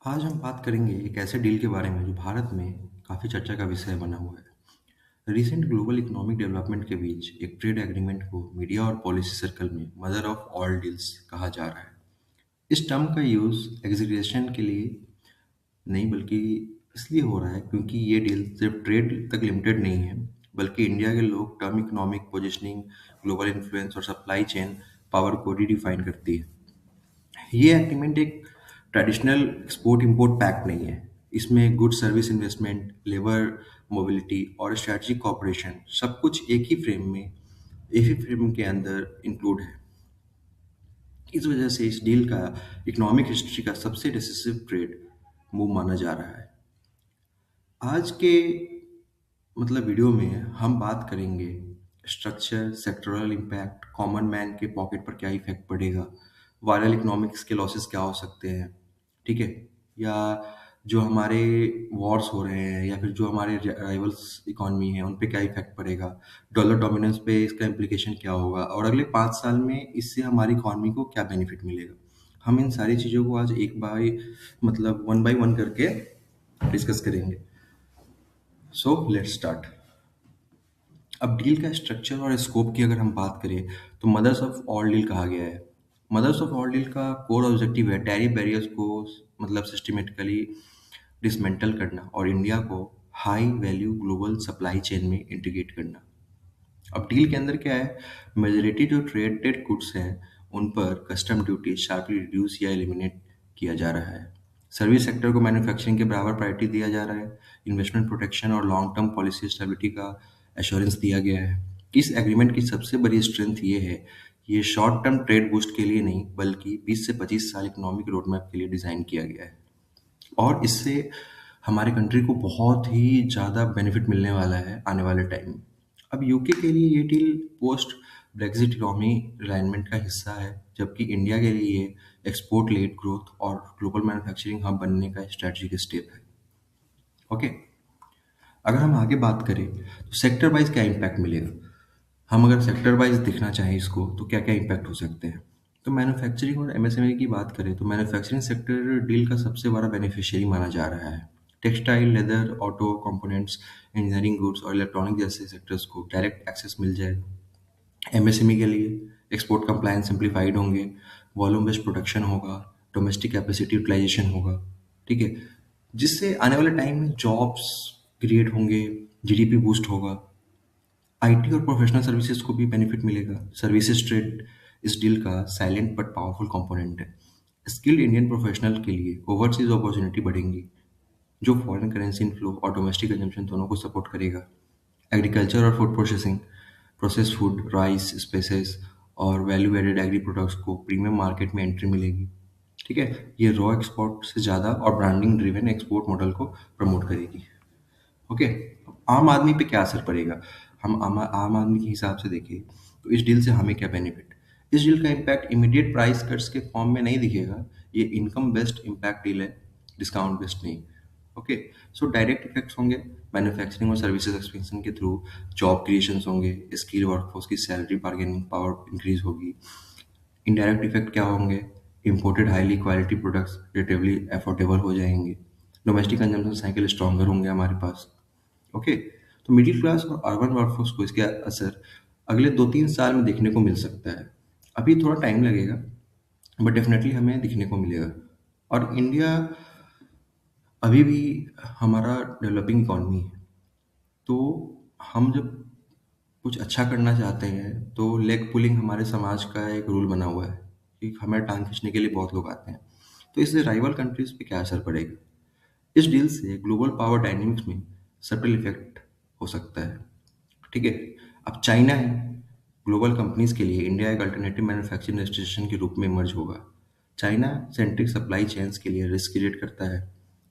आज हम बात करेंगे एक ऐसे डील के बारे में जो भारत में काफ़ी चर्चा का विषय बना हुआ है। रिसेंट ग्लोबल इकोनॉमिक डेवलपमेंट के बीच एक ट्रेड एग्रीमेंट को मीडिया और पॉलिसी सर्कल में मदर ऑफ ऑल डील्स कहा जा रहा है। इस टर्म का यूज़ एग्जीक्यूशन के लिए नहीं बल्कि इसलिए हो रहा है क्योंकि ये डील सिर्फ ट्रेड तक लिमिटेड नहीं है, बल्कि इंडिया के long term economic positioning, global influence और सप्लाई चेन पावर को रिडिफाइन करती है। ये एग्रीमेंट एक ट्रेडिशनल एक्सपोर्ट इंपोर्ट पैक्ट नहीं है। इसमें good service investment, labour mobility और स्ट्रेटजिक कॉपरेशन सब कुछ एक ही फ्रेम के अंदर इंक्लूड है। इस वजह से इस डील का इकोनॉमिक हिस्ट्री का सबसे डिसिसिव ट्रेड मूव माना जा रहा है। आज के वीडियो में हम बात करेंगे structure, sectoral impact, common man के पॉकेट पर क्या इफेक्ट पड़ेगा, वायरल इकोनॉमिक्स के लॉसेस क्या हो सकते हैं, ठीक है, या जो हमारे वॉर्स हो रहे हैं या फिर जो हमारे राइवल्स इकोनॉमी है उन पे क्या इफेक्ट पड़ेगा, डॉलर डोमिनेंस पे इसका इम्प्लीकेशन क्या होगा और अगले 5 साल में इससे हमारी इकोनॉमी को क्या बेनिफिट मिलेगा। हम इन सारी चीज़ों को आज वन बाय वन करके डिस्कस करेंगे। So let's start. अब डील का स्ट्रक्चर और स्कोप की अगर हम बात करें तो मदर्स ऑफ ऑल डील कहा गया है। मदर्स ऑफ ऑल डील का कोर ऑब्जेक्टिव है टैरिफ बैरियर्स को सिस्टमेटिकली डिसमेंटल करना और इंडिया को high value global supply chain में इंटीग्रेट करना। अब डील के अंदर क्या है, मेजोरिटी जो ट्रेडेड गुड्स हैं उन पर कस्टम ड्यूटी शार्पली रिड्यूस या एलिमिनेट किया जा रहा है। सर्विस सेक्टर को मैन्युफैक्चरिंग के बराबर प्रायोरिटी दिया जा रहा है। इन्वेस्टमेंट प्रोटेक्शन और लॉन्ग टर्म पॉलिसी स्टेबिलिटी का एश्योरेंस दिया गया है। इस एग्रीमेंट की सबसे बड़ी स्ट्रेंथ ये है, ये शॉर्ट टर्म ट्रेड बूस्ट के लिए नहीं बल्कि 20 से 25 साल इकोनॉमिक रोड मैप के लिए डिज़ाइन किया गया है और इससे हमारे कंट्री को बहुत ही ज़्यादा बेनिफिट मिलने वाला है आने वाले टाइम में। अब यूके के लिए ये deal post Brexit economy alignment का हिस्सा है, जबकि इंडिया के लिए ये एक्सपोर्ट लेड ग्रोथ और ग्लोबल मैन्युफैक्चरिंग हब बनने का स्ट्रेटजिक स्टेप है। ओके, अगर हम आगे बात करें तो सेक्टर वाइज क्या इम्पैक्ट मिलेगा। हम अगर सेक्टर वाइज देखना चाहें इसको तो क्या क्या इम्पैक्ट हो सकते हैं। तो मैन्युफैक्चरिंग और एमएसएमई की बात करें तो मैन्युफैक्चरिंग सेक्टर डील का सबसे बड़ा बेनिफिशियरी माना जा रहा है। Textile, leather, auto components, engineering goods और इलेक्ट्रॉनिक जैसे सेक्टर्स को डायरेक्ट एक्सेस मिल जाए। एमएसएमई के लिए एक्सपोर्ट कंप्लायंस सिंप्लीफाइड होंगे, वॉल्यूम बेस्ड प्रोडक्शन होगा, डोमेस्टिक कैपेसिटी यूटिलाइजेशन होगा, ठीक है, जिससे आने वाले टाइम में जॉब्स क्रिएट होंगे, जीडीपी बूस्ट होगा। आईटी और प्रोफेशनल सर्विसेज को भी बेनिफिट मिलेगा। सर्विसेज ट्रेड इस डील का साइलेंट बट पावरफुल कंपोनेंट है। स्किल्ड इंडियन प्रोफेशनल के लिए ओवरसीज अपॉर्चुनिटी बढ़ेंगी, जो फॉरेन करेंसी इनफ्लो और डोमेस्टिक कंजम्पशन दोनों को सपोर्ट करेगा। एग्रीकल्चर और food processing, process food, rice, spaces और वैल्यू एडेड एग्री प्रोडक्ट्स को प्रीमियम मार्केट में एंट्री मिलेगी, ठीक है। ये रॉ एक्सपोर्ट से ज़्यादा और ब्रांडिंग ड्रिवन एक्सपोर्ट मॉडल को प्रमोट करेगी। ओके, आम आदमी पे क्या असर पड़ेगा। हम आम आदमी के हिसाब से देखें तो इस डील से हमें क्या बेनिफिट। इस डील का इम्पैक्ट इमीडिएट प्राइस कट्स के फॉर्म में नहीं दिखेगा। ये इनकम बेस्ड इम्पैक्ट डील है, डिस्काउंट बेस्ड नहीं। ओके, सो डायरेक्ट इफेक्ट्स होंगे मैन्युफैक्चरिंग और सर्विसेज एक्सपेंशन के थ्रू, जॉब क्रिएशंस होंगे, स्किल वर्कफोर्स की सैलरी बार्गेनिंग पावर इंक्रीज होगी। इनडायरेक्ट इफेक्ट क्या होंगे, imported highly quality products relatively affordable हो जाएंगे, डोमेस्टिक कंजम्पशन साइकिल स्ट्रॉन्गर होंगे हमारे पास। ओके, तो मिडिल क्लास और अर्बन वर्कफोर्स को इसके असर अगले 2-3 साल में देखने को मिल सकता है। अभी थोड़ा टाइम लगेगा बट डेफिनेटली हमें दिखने को मिलेगा। और इंडिया अभी भी हमारा डेवलपिंग इकॉनमी है, तो हम जब कुछ अच्छा करना चाहते हैं तो लेग पुलिंग हमारे समाज का एक रूल बना हुआ है कि हमें टांग खींचने के लिए बहुत लोग आते हैं। तो इससे राइवल कंट्रीज पे क्या असर पड़ेगा। इस डील से ग्लोबल पावर डायनेमिक्स में सटल इफेक्ट हो सकता है, ठीक है। अब चाइना है, ग्लोबल कंपनीज के लिए इंडिया एक अल्टरनेटिव मैन्युफैक्चरिंग डेस्टिनेशन के रूप में इमर्ज होगा। चाइना सेंट्रिक सप्लाई चेन्स के लिए रिस्क क्रिएट करता है।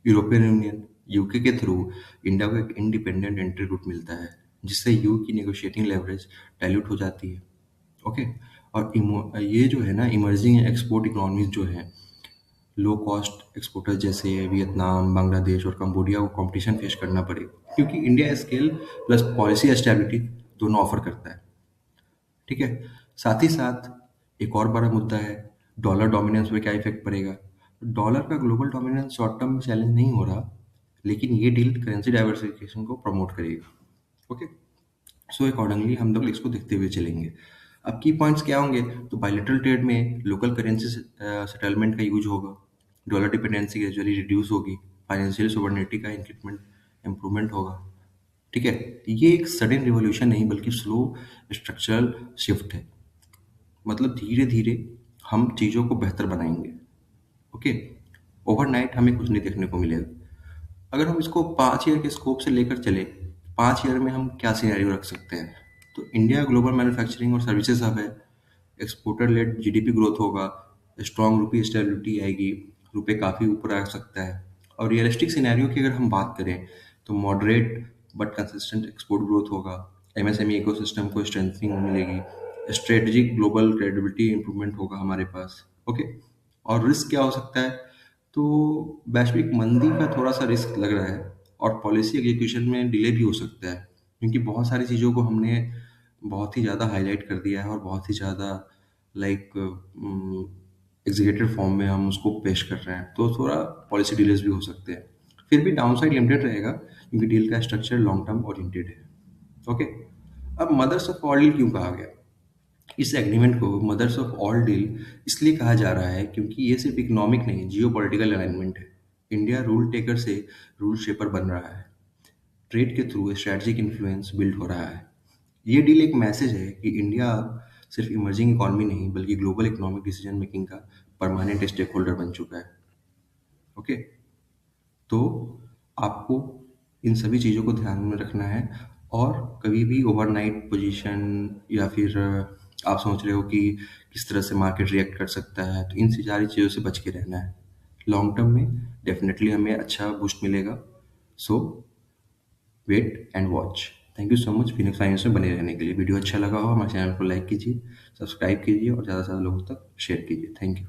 यूरोपियन यूनियन यूके के थ्रू इंडिया को एक इंडिपेंडेंट एंट्री रूट मिलता है, जिससे यू की नेगोशिएटिंग लेवरेज डाइल्यूट हो जाती है। ओके, और ये जो है ना इमर्जिंग एक्सपोर्ट इकोनॉमीज जो है, लो कॉस्ट एक्सपोर्टर जैसे वियतनाम, बांग्लादेश और कंबोडिया को कंपटीशन फेस करना पड़ेगा, क्योंकि India scale plus policy stability दोनों ऑफर करता है, ठीक है। साथ ही साथ एक और बड़ा मुद्दा है डॉलर डोमिनेंस पे क्या इफेक्ट पड़ेगा। डॉलर का ग्लोबल डोमिनेंस शॉर्ट टर्म में चैलेंज नहीं हो रहा, लेकिन ये डील करेंसी डाइवर्सिफिकेशन को प्रमोट करेगा। ओके, सो अकॉर्डिंगली हम लोग इसको देखते हुए चलेंगे। अब की पॉइंट्स क्या होंगे, तो बायलेटरल ट्रेड में लोकल करेंसी सेटलमेंट का यूज होगा, डॉलर डिपेंडेंसी ग्रेजुअली रिड्यूस होगी, फाइनेंशियल सोवर्निटी का इंक्रीमेंट इम्प्रूवमेंट होगा। ठीक है, ये एक सडन रिवॉल्यूशन नहीं बल्कि स्लो स्ट्रक्चरल शिफ्ट है। मतलब धीरे धीरे हम चीज़ों को बेहतर बनाएंगे। ओके, ओवरनाइट हमें कुछ नहीं देखने को मिलेगा। अगर हम इसको 5 ईयर के स्कोप से लेकर चले, 5 ईयर में हम क्या सिनेरियो रख सकते हैं, तो इंडिया ग्लोबल मैन्युफैक्चरिंग और सर्विसेज हब है, एक्सपोर्टर लेड जीडीपी ग्रोथ होगा, स्ट्रॉन्ग रुपी स्टेबिलिटी आएगी, रुपए काफ़ी ऊपर आ सकता है। और रियलिस्टिक सिनेरियो की अगर हम बात करें, तो moderate but consistent export growth होगा, एमएसएमई इकोसिस्टम को स्ट्रेंथनिंग मिलेगी, स्ट्रेटेजिक ग्लोबल क्रेडिबिलिटी इंप्रूवमेंट होगा हमारे पास। ओके, और रिस्क क्या हो सकता है, तो वैश्विक मंदी का थोड़ा सा रिस्क लग रहा है, और पॉलिसी एग्जीक्यूशन में डिले भी हो सकता है, क्योंकि बहुत सारी चीज़ों को हमने बहुत ही ज़्यादा हाईलाइट कर दिया है और बहुत ही ज़्यादा लाइक एग्जीक्यूटिव फॉर्म में हम उसको पेश कर रहे हैं, तो थोड़ा पॉलिसी डिलेज भी हो सकते हैं। फिर भी डाउनसाइड लिमिटेड रहेगा, क्योंकि डील का स्ट्रक्चर लॉन्ग टर्म ओरिएंटेड है। ओके, अब मदर्स ऑफ ऑल डील क्यों कहा गया? इस एग्रीमेंट को मदर्स ऑफ ऑल डील इसलिए कहा जा रहा है क्योंकि ये सिर्फ इकोनॉमिक नहीं, जियो पॉलिटिकल अलाइनमेंट है। इंडिया रूल टेकर से रूल शेपर बन रहा है, ट्रेड के थ्रू स्ट्रैटेजिक इन्फ्लुएंस बिल्ड हो रहा है। ये डील एक मैसेज है कि इंडिया अब सिर्फ इमर्जिंग इकोनॉमी नहीं बल्कि ग्लोबल इकोनॉमिक डिसीजन मेकिंग का परमानेंट स्टेक होल्डर बन चुका है। ओके, तो आपको इन सभी चीज़ों को ध्यान में रखना है, और कभी भी ओवरनाइट पोजीशन या फिर आप सोच रहे हो कि किस तरह से मार्केट रिएक्ट कर सकता है, तो इन सारी चीज़ों से बच के रहना है। लॉन्ग टर्म में डेफिनेटली हमें अच्छा बूस्ट मिलेगा। So wait and watch. Thank you so much Phoenix Finance में बने रहने के लिए। वीडियो अच्छा लगा हो हमारे चैनल को लाइक कीजिए, सब्सक्राइब कीजिए और ज़्यादा से ज़्यादा लोगों तक शेयर कीजिए। Thank you.